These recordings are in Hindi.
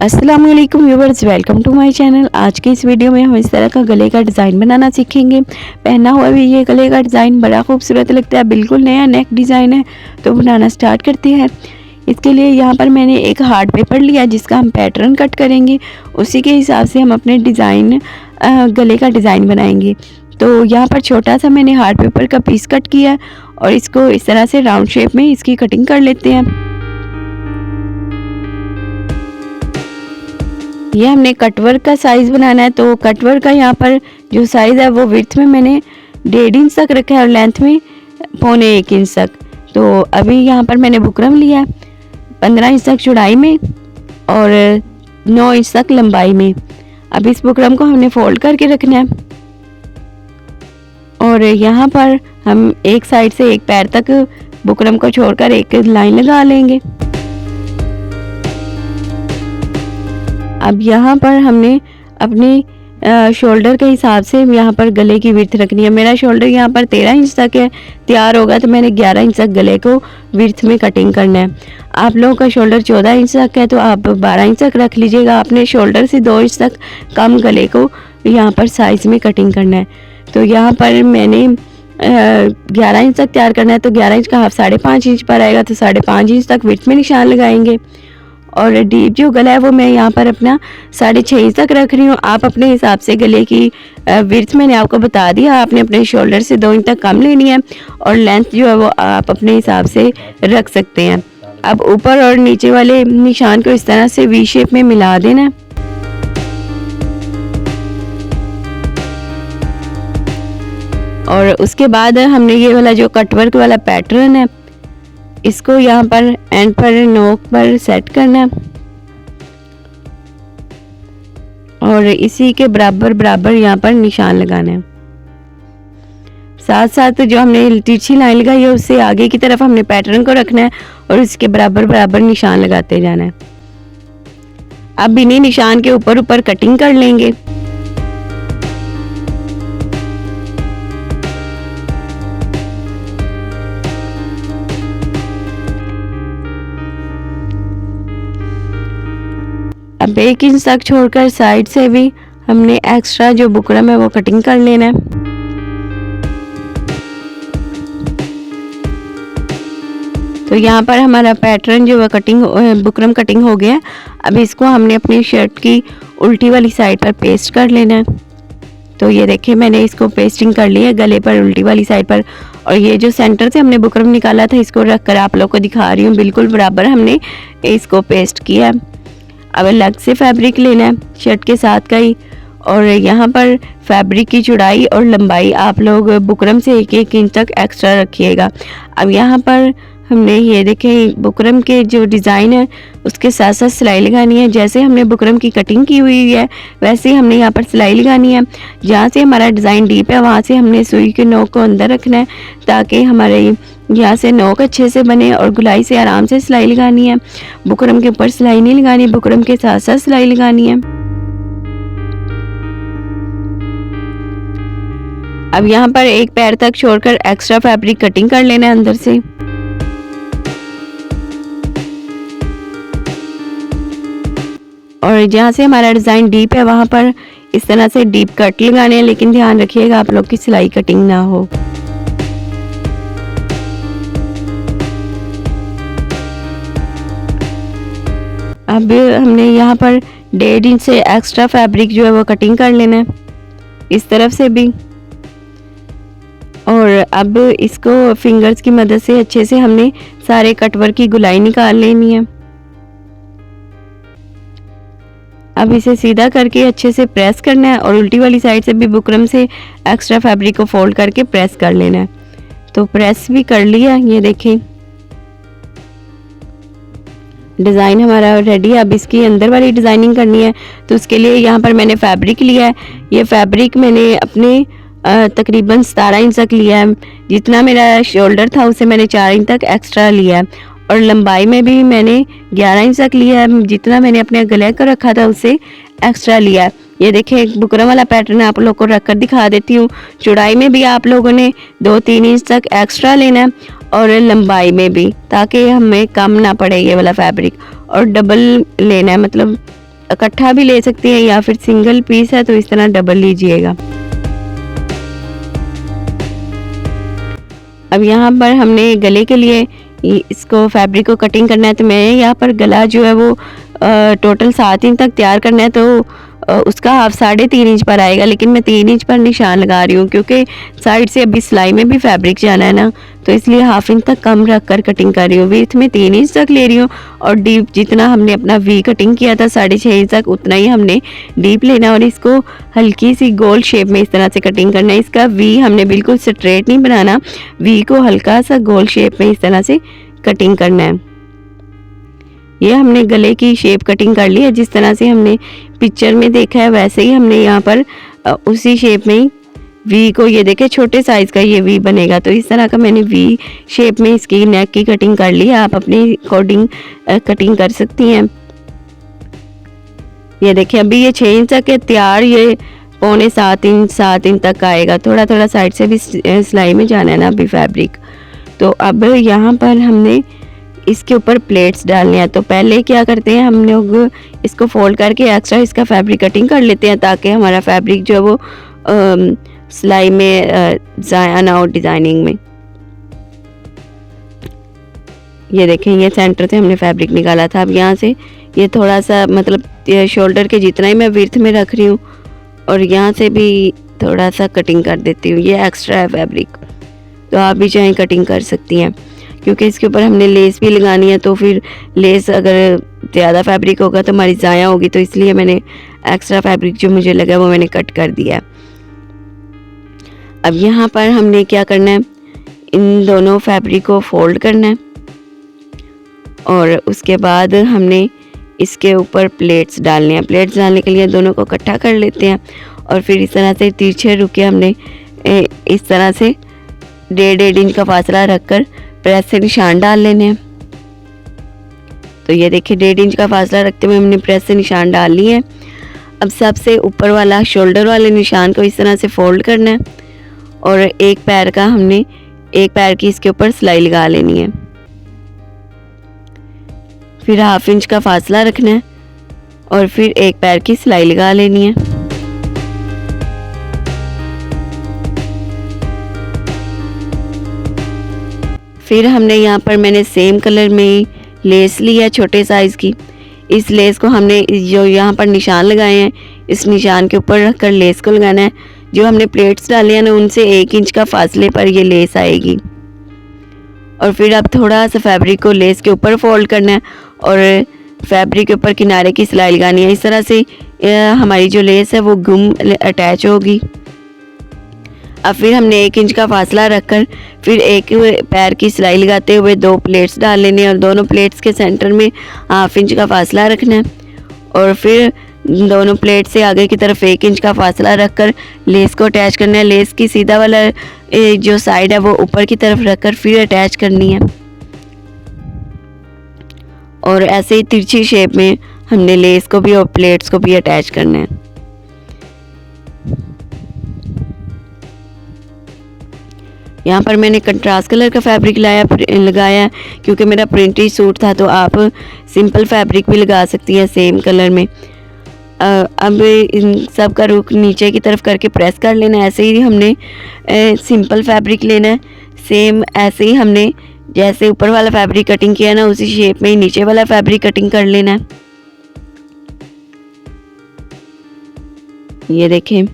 अस्सलाम वालेकुम viewers, welcome to my channel. आज के इस वीडियो में हम इस तरह का गले का डिज़ाइन बनाना सीखेंगे। पहना हुआ भी ये गले का डिज़ाइन बड़ा खूबसूरत लगता है, बिल्कुल नया नेक डिज़ाइन है। तो बनाना स्टार्ट करते हैं। इसके लिए यहाँ पर मैंने एक हार्ड पेपर लिया जिसका हम पैटर्न कट करेंगे। उसी के हिसाब से हम अपने डिज़ाइन गले का डिज़ाइन बनाएंगे। तो यहाँ पर छोटा सा मैंने हार्ड पेपर का पीस कट किया है और इसको इस तरह से राउंड शेप में इसकी कटिंग कर लेते हैं। ये हमने कटवर्क का साइज़ बनाना है, तो कटवर्क का यहाँ पर जो साइज़ है वो विड्थ में मैंने 1.5 इंच तक रखा है और लेंथ में 1.25 इंच तक। तो अभी यहाँ पर मैंने बुकरम लिया है 15 इंच तक चौड़ाई में और 9 इंच तक लंबाई में। अब इस बुकरम को हमने फोल्ड करके रखना है और यहाँ पर हम एक साइड से एक पैर तक बुकरम को छोड़कर एक लाइन लगा लेंगे। अब यहाँ पर हमने अपने शोल्डर के हिसाब से यहाँ पर गले की विड्थ रखनी है। मेरा शोल्डर यहाँ पर 13 इंच तक है, तैयार होगा तो मैंने 11 इंच तक गले को विड्थ में कटिंग करना है। आप लोगों का शोल्डर 14 इंच तक है तो आप 12 इंच तक रख लीजिएगा। अपने शोल्डर से 2 इंच तक कम गले को यहाँ पर साइज़ में कटिंग करना है। तो यहाँ पर मैंने 11 इंच तक तैयार करना है, तो 11 इंच का हाफ 5.5 इंच पर आएगा, तो 5.5 इंच तक विड्थ में निशान लगाएंगे। और डीप जो गला है वो मैं यहाँ पर अपना 6.5 इंच तक रख रही हूँ। आप अपने हिसाब से गले की विड्थ मैंने आपको बता दिया, आपने अपने शोल्डर से 2 इंच तक कम लेनी है और लेंथ जो है वो आप अपने हिसाब से रख सकते हैं। अब ऊपर और नीचे वाले निशान को इस तरह से वी शेप में मिला देना है। और उसके बाद हमने ये वाला जो कटवर्क वाला पैटर्न है इसको यहाँ पर एंड पर नोक पर सेट करना है और इसी के बराबर बराबर यहाँ पर निशान लगाना है। साथ साथ जो हमने तिरछी लाइन लगाई है उससे आगे की तरफ हमने पैटर्न को रखना है और इसके बराबर बराबर निशान लगाते जाना है। अब इन्हीं निशान के ऊपर ऊपर कटिंग कर लेंगे। अब 1 इंच तक छोड़कर साइड से भी हमने एक्स्ट्रा जो बुकरम है वो कटिंग कर लेना है। तो यहाँ पर हमारा पैटर्न जो है कटिंग बुकरम कटिंग हो गया है। अब इसको हमने अपनी शर्ट की उल्टी वाली साइड पर पेस्ट कर लेना है। तो ये देखिए मैंने इसको पेस्टिंग कर ली है गले पर उल्टी वाली साइड पर। और ये जो सेंटर से हमने बुकरम निकाला था इसको रख कर आप लोग को दिखा रही हूँ, बिल्कुल बराबर हमने इसको पेस्ट किया है। अब अलग से फैब्रिक लेना है शर्ट के साथ का ही और यहाँ पर फैब्रिक की चौड़ाई और लंबाई आप लोग बुकरम से 1-1 इंच तक एक्स्ट्रा रखिएगा। अब यहाँ पर हमने ये देखें बुकरम के जो डिज़ाइन है उसके साथ साथ सिलाई लगानी है। जैसे हमने बुकरम की कटिंग की हुई है वैसे ही हमने यहाँ पर सिलाई लगानी है। जहाँ से हमारा डिज़ाइन डीप है वहाँ से हमने सुई के नोक को अंदर रखना है ताकि हमारे यहाँ से नोक अच्छे से बने और गुलाई से आराम से सिलाई लगानी है। बुकरम के ऊपर सिलाई नहीं लगानी, बुकरम के साथ साथ सिलाई लगानी है। अब यहाँ पर एक पैर तक छोड़कर एक्स्ट्रा फैब्रिक कटिंग कर लेना है अंदर से। और जहाँ से हमारा डिज़ाइन डीप है वहाँ पर इस तरह से डीप कट लगाने हैं, लेकिन ध्यान रखिएगा आप लोग की सिलाई कटिंग ना हो। अब हमने यहाँ पर 1.5 इंच से एक्स्ट्रा फैब्रिक जो है वो कटिंग कर लेना है इस तरफ से भी। और अब इसको फिंगर्स की मदद से अच्छे से हमने सारे कटवर्क की गुलाई निकाल लेनी है। अब इसे सीधा करके अच्छे से प्रेस करना है और उल्टी वाली साइड से भी बुकरम से एक्स्ट्रा फैब्रिक को फोल्ड करके प्रेस कर लेना है। तो प्रेस भी कर लिया, ये देखें डिज़ाइन हमारा रेडी है। अब इसकी अंदर वाली डिज़ाइनिंग करनी है तो उसके लिए यहाँ पर मैंने फैब्रिक लिया है। ये फैब्रिक मैंने अपने तकरीबन 17 इंच तक लिया है। जितना मेरा शोल्डर था उसे मैंने 4 इंच तक एक्स्ट्रा लिया है और लंबाई में भी मैंने 11 इंच तक लिया है। जितना मैंने अपने गले को रखा था उससे एक्स्ट्रा लिया है। ये देखिए एक बुकरम वाला पैटर्न आप लोग को रख कर दिखा देती हूँ। चौड़ाई में भी आप लोगों ने 2-3 इंच तक एक्स्ट्रा लेना है और लंबाई में भी, ताकि हमें कम ना पड़े ये वाला फैब्रिक। और डबल लेना है, मतलब इकट्ठा भी ले सकती हैं या फिर सिंगल पीस है तो इस तरह डबल लीजिएगा। अब यहाँ पर हमने गले के लिए इसको फैब्रिक को कटिंग करना है, तो मैं यहाँ पर गला जो है वो टोटल 7 इंच तक तैयार करना है, तो उसका हाफ 3.5 इंच पर आएगा, लेकिन मैं 3 इंच पर निशान लगा रही हूँ क्योंकि साइड से अभी सिलाई में भी फैब्रिक जाना है ना, तो इसलिए हाफ इंच तक कम रख कर कटिंग कर रही हूँ। विड्थ में 3 इंच तक ले रही हूँ और डीप जितना हमने अपना वी कटिंग किया था 6.5 इंच तक, उतना ही हमने डीप लेना और इसको हल्की सी गोल शेप में इस तरह से कटिंग करना है। इसका वी हमने बिल्कुल स्ट्रेट नहीं बनाना, वी को हल्का सा गोल शेप में इस तरह से कटिंग करना है। ये हमने गले की शेप कटिंग कर ली है, जिस तरह से हमने पिक्चर में देखा है वैसे ही हमने यहाँ पर उसी शेप में ही वी को, ये देखे छोटे साइज़ का ये वी बनेगा, तो इस तरह का मैंने वी शेप में इसकी नेक की कटिंग कर ली है। आप अपने अकॉर्डिंग कटिंग कर सकती हैं। ये देखिए अभी ये 6 इंच तक है तैयार, ये पौने 7 इंच तक आएगा। थोड़ा थोड़ा साइड से भी सिलाई में जाना है ना अभी फैब्रिक। तो अब यहाँ पर हमने इसके ऊपर प्लेट्स डालने हैं, तो पहले क्या करते हैं हम लोग इसको फोल्ड करके एक्स्ट्रा इसका फैब्रिक कटिंग कर लेते हैं ताकि हमारा फैब्रिक जो है वो सिलाई में ज़ाया ना हो डिज़ाइनिंग में। ये देखें ये सेंटर से हमने फैब्रिक निकाला था। अब यहाँ से ये थोड़ा सा मतलब शोल्डर के जितना ही मैं विड्थ में रख रही हूँ और यहाँ से भी थोड़ा सा कटिंग कर देती हूँ। ये एक्स्ट्रा है फैब्रिक, तो आप भी चाहें कटिंग कर सकती हैं क्योंकि इसके ऊपर हमने लेस भी लगानी है, तो फिर लेस अगर ज़्यादा फैब्रिक होगा तो हमारी ज़ाया होगी, तो इसलिए मैंने एक्स्ट्रा फैब्रिक जो मुझे लगा वो मैंने कट कर दिया। अब यहाँ पर हमने क्या करना है, इन दोनों फैब्रिक को फोल्ड करना है और उसके बाद हमने इसके ऊपर प्लेट्स डालने हैं। प्लेट्स डालने के लिए दोनों को इकट्ठा कर लेते हैं और फिर इस तरह से तिरछे रुके हमने इस तरह से 1.5 इंच का फासला रखकर प्रेस से निशान डाल लेने हैं। तो ये देखिए 1.5 इंच का फासला रखते हुए हमने प्रेस से निशान डाल लिए हैं। अब सबसे ऊपर वाला शोल्डर वाले निशान को इस तरह से फोल्ड करना है और एक पैर की इसके ऊपर सिलाई लगा लेनी है। फिर हाफ इंच का फासला रखना है और फिर एक पैर की सिलाई लगा लेनी है। फिर हमने यहाँ पर मैंने सेम कलर में लेस लिया छोटे साइज़ की। इस लेस को हमने जो यहाँ पर निशान लगाए हैं इस निशान के ऊपर रखकर लेस को लगाना है। जो हमने प्लेट्स डाले हैं ना उनसे 1 इंच का फासले पर ये लेस आएगी और फिर अब थोड़ा सा फैब्रिक को लेस के ऊपर फोल्ड करना है और फैब्रिक के ऊपर किनारे की सिलाई लगानी है। इस तरह से हमारी जो लेस है वो गुम अटैच होगी। अब फिर हमने 1 इंच का फासला रखकर फिर एक पैर की सिलाई लगाते हुए 2 प्लेट्स डाल लेने और दोनों प्लेट्स के सेंटर में हाफ इंच का फासला रखना है और फिर दोनों प्लेट से आगे की तरफ 1 इंच का फासला रखकर लेस को अटैच करना है। लेस की सीधा वाला जो साइड है वो ऊपर की तरफ रखकर फिर अटैच करनी है और ऐसे ही तिरछी शेप में हमने लेस को भी और प्लेट्स को भी अटैच करना है। यहाँ पर मैंने कंट्रास्ट कलर का फैब्रिक लगाया क्योंकि मेरा प्रिंटेड सूट था, तो आप सिंपल फैब्रिक भी लगा सकती हैं सेम कलर में। अब इन सब का रुख नीचे की तरफ करके प्रेस कर लेना है। ऐसे ही हमने सिंपल फैब्रिक लेना है। सेम ऐसे ही हमने जैसे ऊपर वाला फैब्रिक कटिंग किया ना उसी शेप में ही नीचे वाला फैब्रिक कटिंग कर लेना है। ये देखें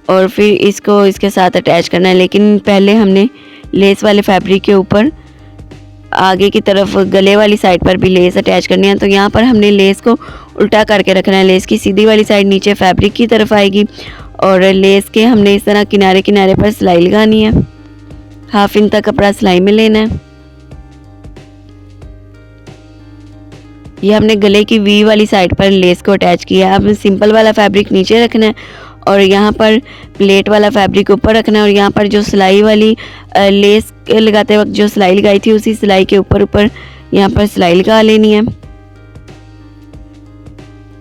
और फिर इसको इसके साथ अटैच करना है, लेकिन पहले हमने लेस वाले फैब्रिक के ऊपर आगे की तरफ गले वाली साइड पर भी लेस अटैच करनी है। तो यहाँ पर हमने लेस को उल्टा करके रखना है। लेस की सीधी वाली साइड नीचे फैब्रिक की तरफ आएगी और लेस के हमने इस तरह किनारे किनारे पर सिलाई लगानी है। हाफ इंच तक कपड़ा सिलाई में लेना है। ये हमने गले की वी वाली साइड पर लेस को अटैच किया है। अब सिंपल वाला फैब्रिक नीचे रखना है और यहाँ पर प्लेट वाला फैब्रिक ऊपर रखना है और यहाँ पर जो सिलाई वाली लेस लगाते वक्त जो सिलाई लगाई थी उसी सिलाई के ऊपर यहाँ पर सिलाई लगा लेनी है।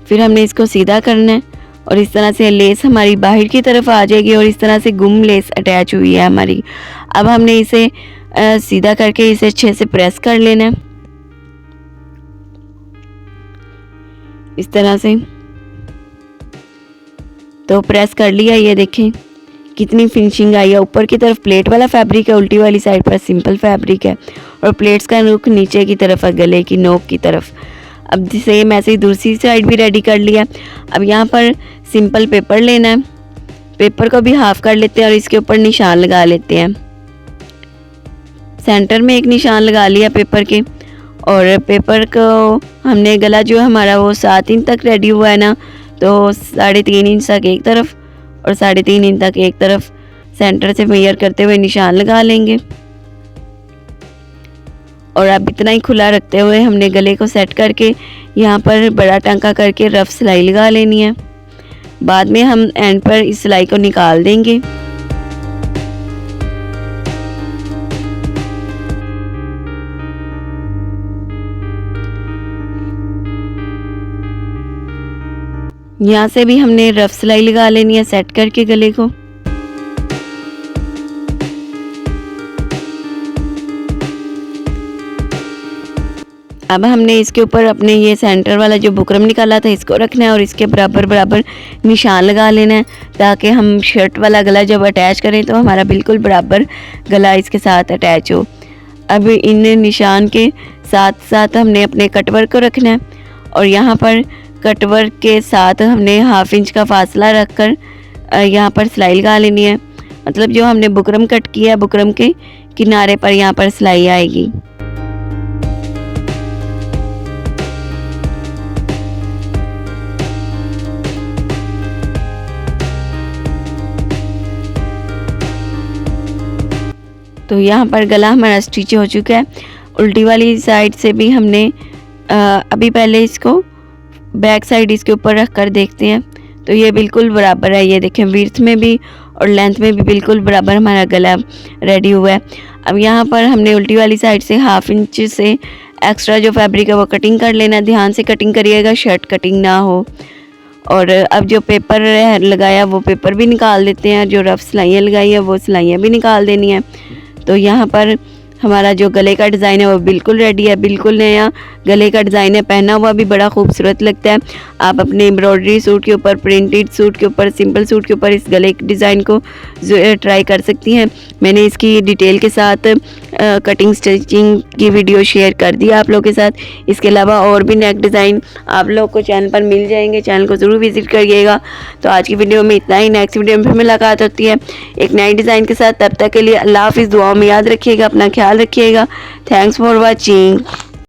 फिर हमने इसको सीधा करना है और इस तरह से लेस हमारी बाहर की तरफ आ जाएगी और इस तरह से गुम लेस अटैच हुई है हमारी। अब हमने इसे सीधा करके इसे अच्छे से प्रेस कर लेना है। इस तरह से। तो प्रेस कर लिया, ये देखें कितनी फिनिशिंग आई है। ऊपर की तरफ प्लेट वाला फैब्रिक है, उल्टी वाली साइड पर सिंपल फैब्रिक है और प्लेट्स का रुख नीचे की तरफ है, गले की नोक की तरफ। अब सेम ऐसे ही दूसरी साइड भी रेडी कर लिया। अब यहाँ पर सिंपल पेपर लेना है, पेपर को भी हाफ कर लेते हैं और इसके ऊपर निशान लगा लेते हैं। सेंटर में एक निशान लगा लिया पेपर के, और पेपर को हमने गला जो है हमारा वो 7 इंच तक रेडी हुआ है ना, तो 3.5 इंच तक एक तरफ और 3.5 इंच तक एक तरफ सेंटर से मेजर करते हुए निशान लगा लेंगे। और अब इतना ही खुला रखते हुए हमने गले को सेट करके यहाँ पर बड़ा टांका करके रफ सिलाई लगा लेनी है। बाद में हम एंड पर इस सिलाई को निकाल देंगे। यहाँ से भी हमने रफ सिलाई लगा लेनी है सेट करके गले को। अब हमने इसके ऊपर अपने ये सेंटर वाला जो बुकरम निकाला था इसको रखना है और इसके बराबर बराबर निशान लगा लेना है, ताकि हम शर्ट वाला गला जब अटैच करें तो हमारा बिल्कुल बराबर गला इसके साथ अटैच हो। अब इन निशान के साथ साथ हमने अपने कटवर्क को रखना है और यहाँ पर कटवर्क के साथ हमने 1/2 इंच का फासला रखकर यहाँ पर सिलाई लगा लेनी है। मतलब जो हमने बुकरम कट किया है बुकरम के किनारे पर यहाँ पर सिलाई आएगी। तो यहाँ पर गला हमारा स्टिच हो चुका है। उल्टी वाली साइड से भी हमने अभी पहले इसको बैक साइड इसके ऊपर रख कर देखते हैं, तो ये बिल्कुल बराबर है। ये देखें विड्थ में भी और लेंथ में भी बिल्कुल बराबर हमारा गला रेडी हुआ है। अब यहाँ पर हमने उल्टी वाली साइड से 1/2 इंच से एक्स्ट्रा जो फैब्रिक है वो कटिंग कर लेना। ध्यान से कटिंग करिएगा, शर्ट कटिंग ना हो। और अब जो पेपर लगाया वो पेपर भी निकाल देते हैं, जो रफ सिलाइयाँ लगाई है वो सिलाइयाँ भी निकाल देनी है। तो यहाँ पर हमारा जो गले का डिज़ाइन है वो बिल्कुल रेडी है, बिल्कुल नया गले का डिज़ाइन है, पहना हुआ भी बड़ा खूबसूरत लगता है। आप अपने एम्ब्रॉयडरी सूट के ऊपर, प्रिंटेड सूट के ऊपर, सिंपल सूट के ऊपर इस गले के डिज़ाइन को ट्राई कर सकती हैं। मैंने इसकी डिटेल के साथ कटिंग स्टिचिंग की वीडियो शेयर कर दी आप लोगों के साथ। इसके अलावा और भी नेक डिज़ाइन आप लोग को चैनल पर मिल जाएंगे, चैनल को ज़रूर विज़िट करिएगा। तो आज की वीडियो में इतना ही, नेक्स्ट वीडियो में फिर मुलाकात होती है एक नई डिज़ाइन के साथ। तब तक के लिए अल्लाह हाफिज़, दुआओं में याद रखिएगा, अपना ख्याल रखिएगा। Thanks for watching.